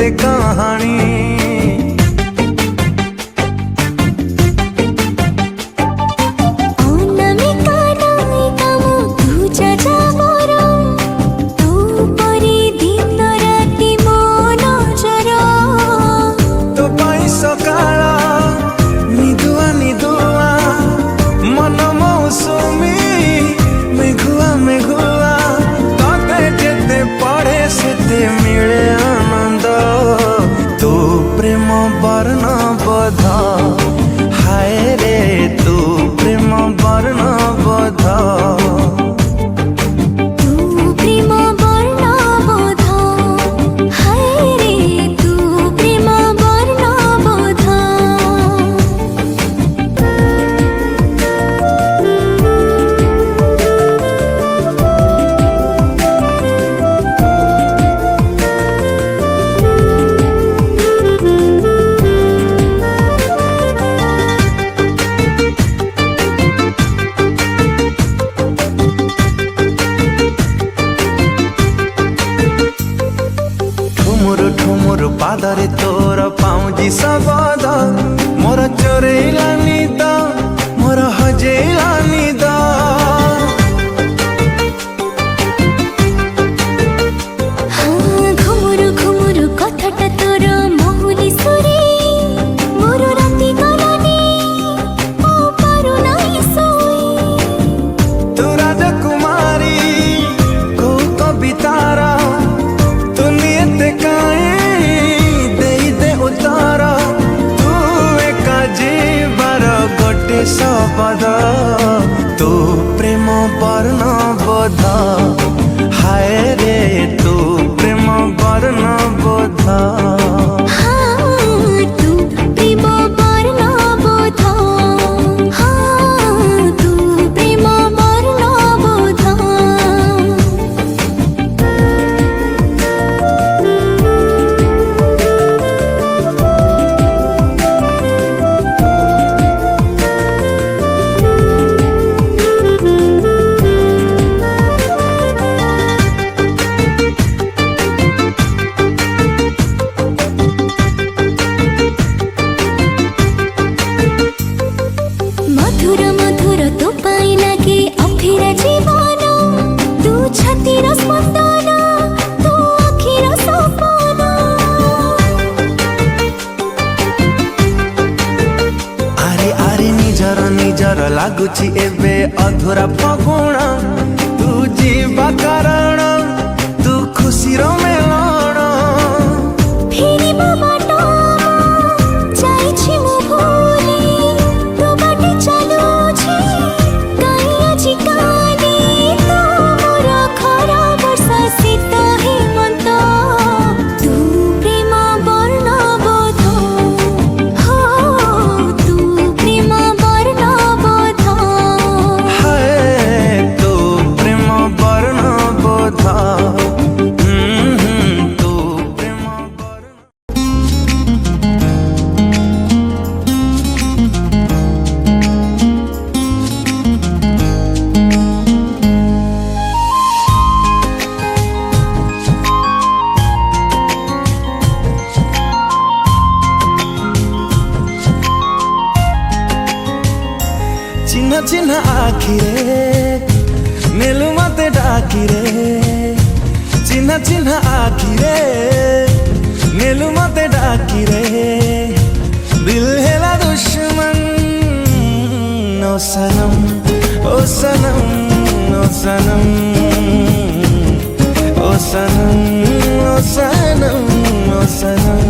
एते कहानी मिले आनंद तू प्रेम वर्ण बोध हाय रे तू प्रेम वर्ण बोध पादरे तोर पाउजी सबद मोर चोरेला निद मोर हजेला निद घुमुरु घुमुरु कथाटा तोर महुली सुरे मोर राति गलानी ओ पारु नाई सोई तू राजकुमारी को कवितारा तू नियत काए शपथ तू प्रेम वर्ण बोध हाय रे तू प्रेम वर्ण बोध मधुर मधुर तो पाई लगे अफिरा जीवन तू छातीर स्पंदन तू अखिर सपन आरे आरे निजर निजर लागुची एबे अधूरा फगुण तू जीवा कारण तू खुशी रो मेलण फेरी बाबा चिन्ह चिन्ह आखिरे नेलु मते डाकिरे चिन्ह चिन्ह आखिरे नेलु मते डाकिरे दिल हेला दुश्मन ओ सनम ओ सनम ओ सनम ओ सनम ओ सनम ओ सनम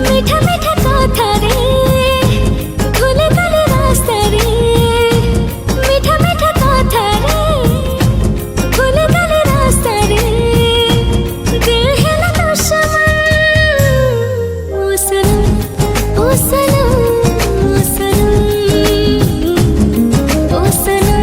मीठा मीठा कथा रे ओ सनम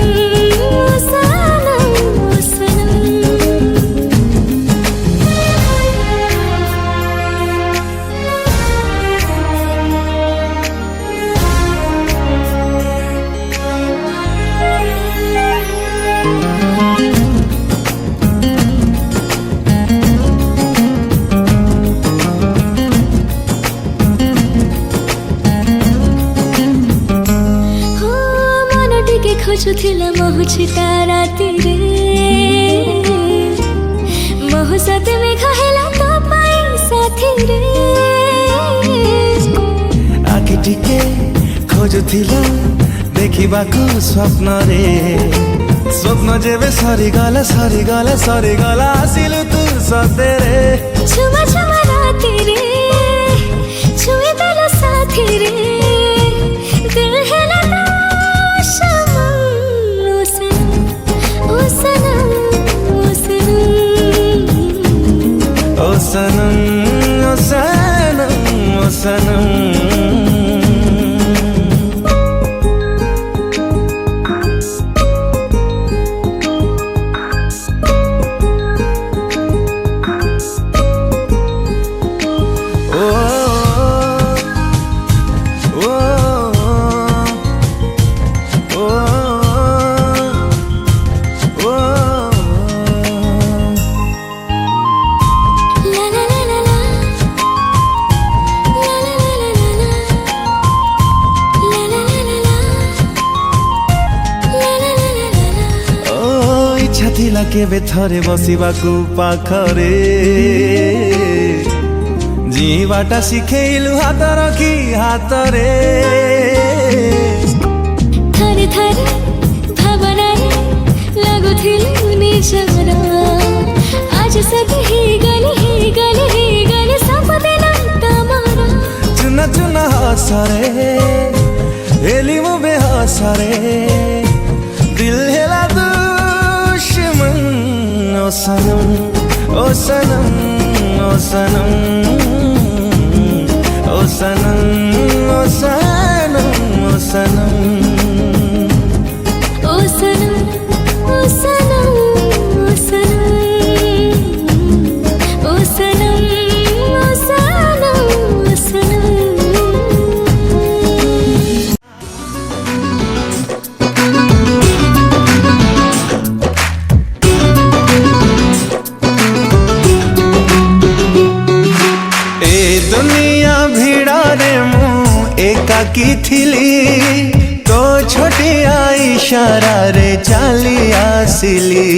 छुइला महु छिटा राति रे महु सत में घहेला तो पाई साथी रे आखि टिके खोजुथिला देखिबाकू स्वप्न रे स्वप्न जेबे सरीगला सरीगला सरीगला आसिलु तू सतेरे छुमा छुमा राति रे छुए देला साथी रे दिल हेला ओ सनम ओ सनम ओ सनम थिला केबे थरे बसिबाकू पाखरे जीवाटा शिखेइलु हात रखी हातरे थरे थरे भावनारे लागुथिलु निजर आज सब ही गले संपदेला तमारा चुना चुना हसरे हेली मो बेहसरे दिल हेला ओ सनम ओ सनम ओ सनम ओ सनम ओ सनम ओ सनम ओ सनम ओ सनम ओ सनम ओ सनम ओ सनम ओ सनम दुनिया भिड़ारे मु एकाकी थिली तो छोटिया इशारा रे चाली आसिली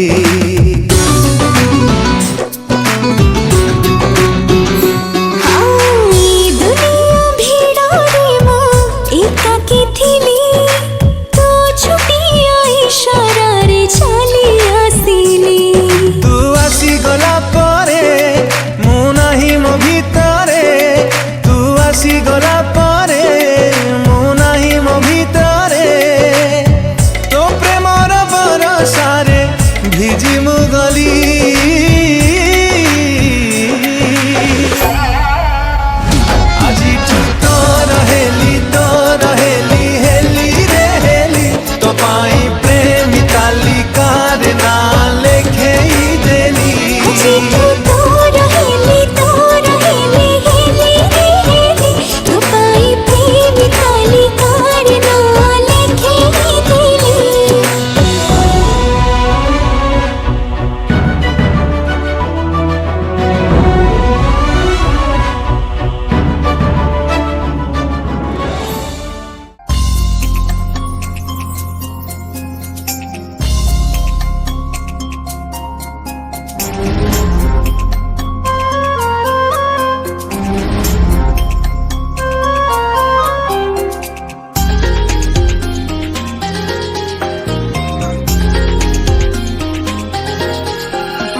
दुनिया भिड़ारे मु एकाकी थिली तो छोटिया इशारा रे चाली आसिली तू आसी गला परे मु नाही मो भितरे तू आसी गला परे मु नाही मो भितरे तो प्रेमर बरसारे भिजी मु गली আজি तो रहेली हेली रे हेली तो पाई प्रेमी तालिका रे ना लेखे देली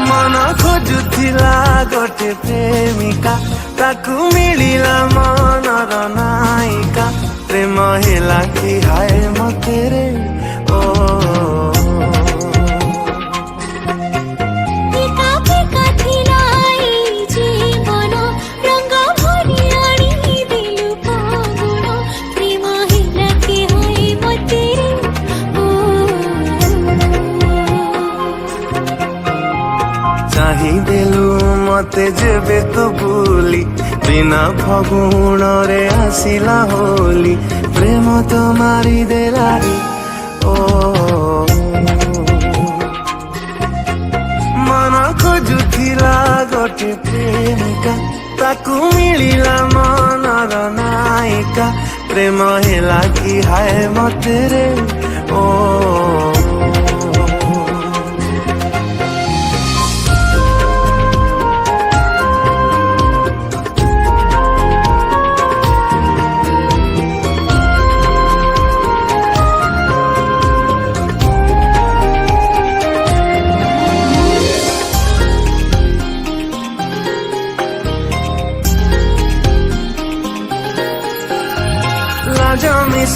मन खोजुथिला गोटे प्रेमिका ताकू मिलिला मनर नायिका प्रेम हेला कि हाय मते रे ओ देलु मते जेबे तो भूली बिना फगुण रे आसिला होली प्रेम तो मारी देला ओ मन खोजुथिला गोटे प्रेमिका ताकू मिलिला मनर नायिका प्रेम हेला कि हाय मते रे ओ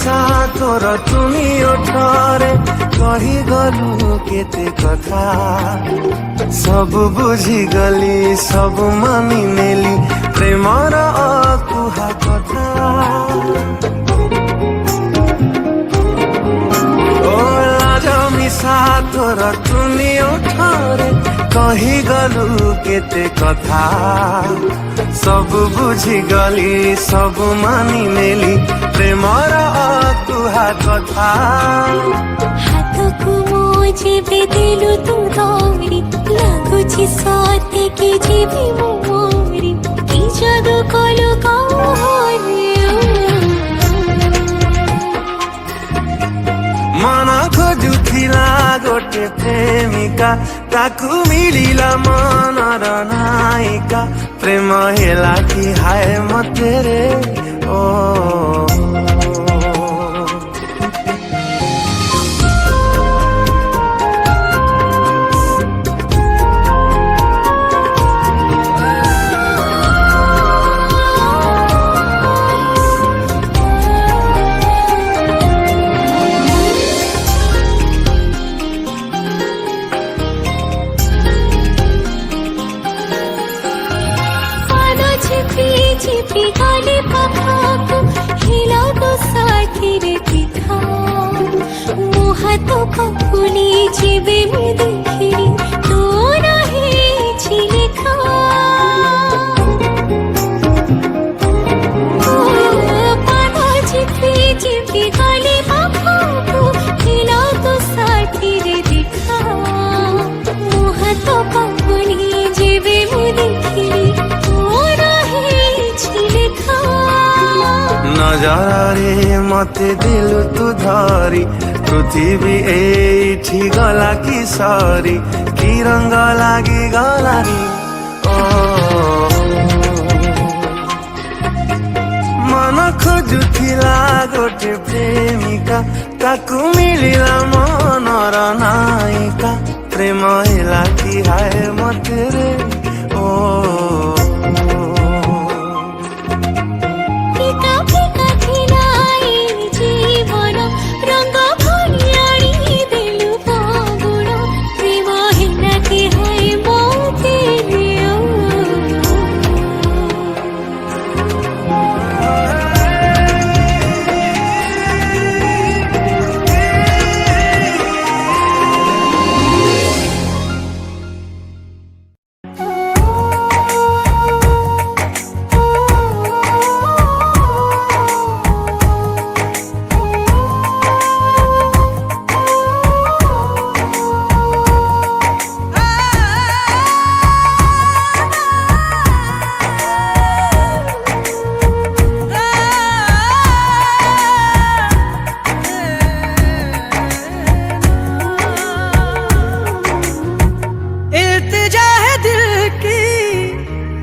ମିଶା ତୋର ତୁନି ଓଠରେ କହିଗଲୁ କେତେ କଥା ସବୁ ବୁଝିଗଲି ସବୁ ମାନି ନେଲି ପ୍ରେମର ଅକୁହା କଥା ଓ ଲାଜ ମିଶା ତୋର ତୁନି ଓଠରେ କହିଗଲୁ କେତେ କଥା ସବୁ ବୁଝିଗଲି ସବୁ ମାନି ନେଲି ପ୍ରେମର ଅକୁହା କଥା ହାତକୁ ମୋ ଯେବେ ଦେଲୁ ତୁ ଧରି ଲାଗୁଛି ସତେ କି ଯିବି ମୁଁ ମରି କି ଯାଦୁ କଲୁ କହରେ ମନ ଖୋଜୁଥିଲା ଗୋଟେ ପ୍ରେମିକା ତାକୁ ମିଳିଲା ମନର ନାୟିକା ପ୍ରେମ ହେଲା କି ହାୟ ମତେ ରେ ଓ चिपी गाली पाखाको हिला तो साथीरे पिठा मुह तो कपुली जीवे में देखिरी तो रहे चिलिखा पाना चिपी गाली पाखाको हिला तो साथीरे दिखा मुह तो कपुली जीवे में देखिरी नजरारे मते दिलु तू धरी पृथ्वी एठी गला कि सरी कि रंग लागी गला रे ओ मन खोजुथिला गोटे प्रेमिका ताकू मिलिला मनर नायिका प्रेम ହେଲା कि हाय मते रे ओ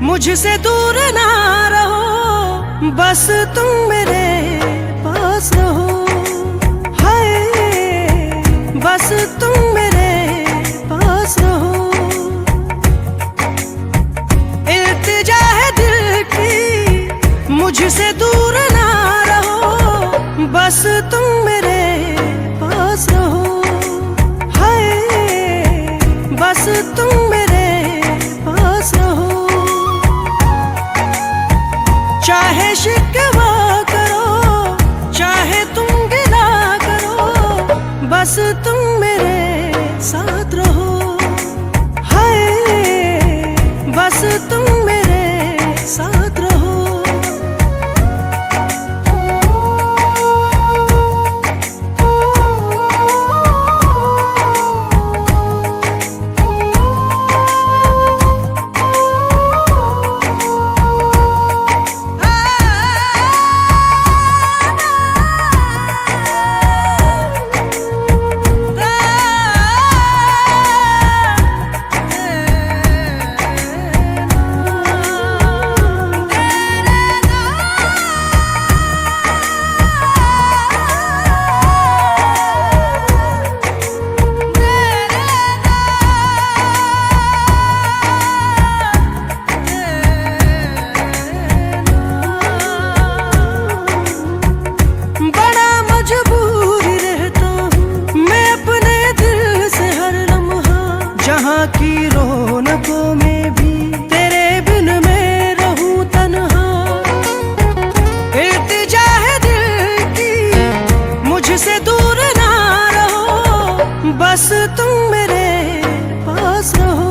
मुझसे दूर ना रहो बस तुम मेरे पास रहो हाय बस तुम मेरे पास रहो इल्तिजा है दिल की मुझसे दूर ना रहो बस तुम मेरे पास रहो हाय बस तुम मेरे पास रहो चाहे शिकवा करो चाहे तुम गिला करो बस तुम मेरे साथ रहो हाय बस तुम मेरे साथ रहो बस तुम मेरे पास रहो,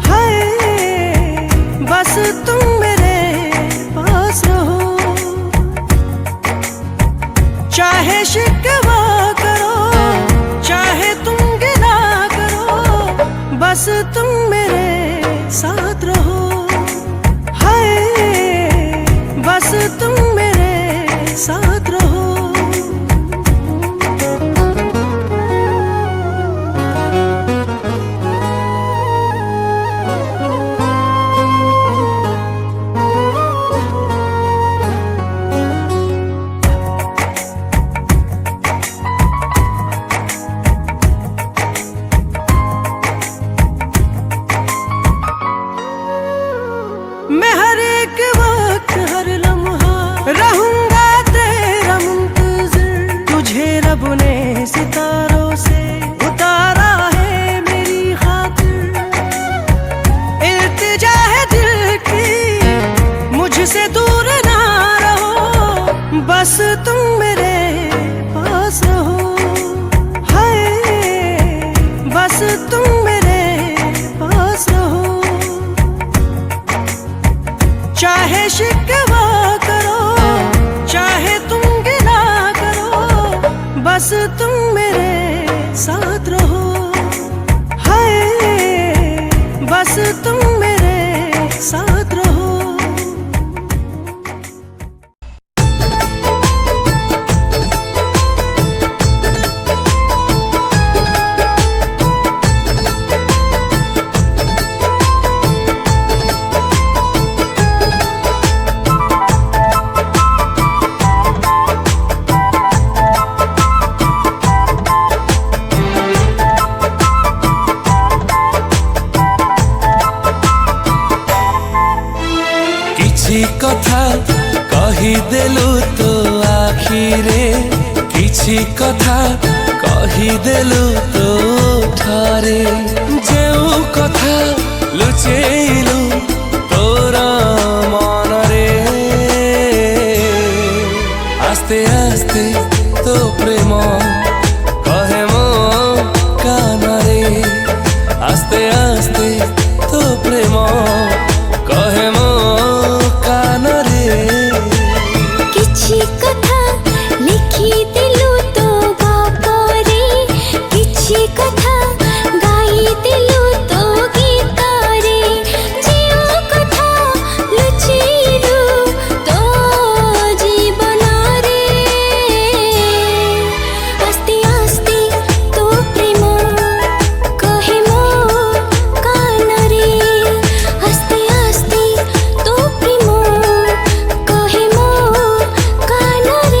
हाय बस तुम मेरे पास रहो। चाहे शिकवा करो, चाहे तुम गिला करो, बस तुम मेरे साथ रहो, हाय बस तुम मेरे साथ रहो। मैं हर एक वक्त हर लम्हा रहूंगा तेरा मुंतज़िर। तुझे रब ने सितारों से उतारा है मेरी खातिर। इल्तिजा है दिल की मुझसे दूर ना रहो, बस तुम मेरे पास रहो, हाय बस तुम मेरे पास रहो। चाहे शिकवा करो, चाहे तुम गिला करो, बस तुम मेरे साथ रहो, हाय बस तुम मेरे साथ रहो। কথা কহিদেলু তো আখিরে, কিছু কথা কহিদেলু তো ঠারে। যেউ কথা লুচেইলু তোর মনরে, আস্তে আস্তে তো প্রেম কহে মো কানরে, আস্তে আস্তে তো প্রেম কহে মো কানরে। କିଛି କଥା ଲେଖିଦେଲୁ ତୋ ଗପରେ, କିଛି କଥା ଗାଇଦେଲୁ ତୋ ଗୀତରେ। ଯେଉଁ କଥା ଲୁଚେଇଲୁ ତୋ ଜୀବନରେ, ଆସ୍ତେ ଆସ୍ତେ ତୋ ପ୍ରେମ କହେ ମୋ କାନରେ, ଆସ୍ତେ ଆସ୍ତେ ତୋ ପ୍ରେମ କହେ ମୋ କାନରେ।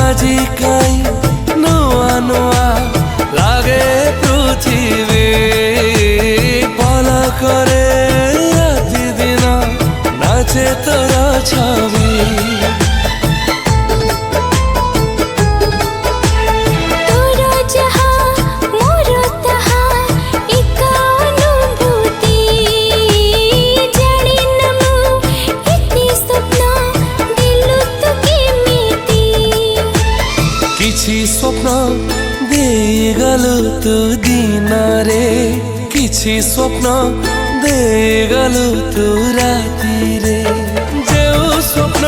আজিকাই নূয়া নূয়া লাগে পৃথিবী, পলকরে রাতি দিন নাচে তোর ছবি। তোর যাহা মোর তাহা একা অনুভূতি, জানি না ମୁଁ ଏତେ ସ୍ୱପ୍ନ ଦେଲୁ ତୁ କେମିତି। କିଛି ସ୍ୱପ୍ନ ଦେଇଗଲୁ ତୁ ଦିନରେ, କିଛି ସ୍ୱପ୍ନ ଦେଇଗଲୁ ତୁ ରାତିରେ। ଯେଉଁ ସ୍ୱପ୍ନ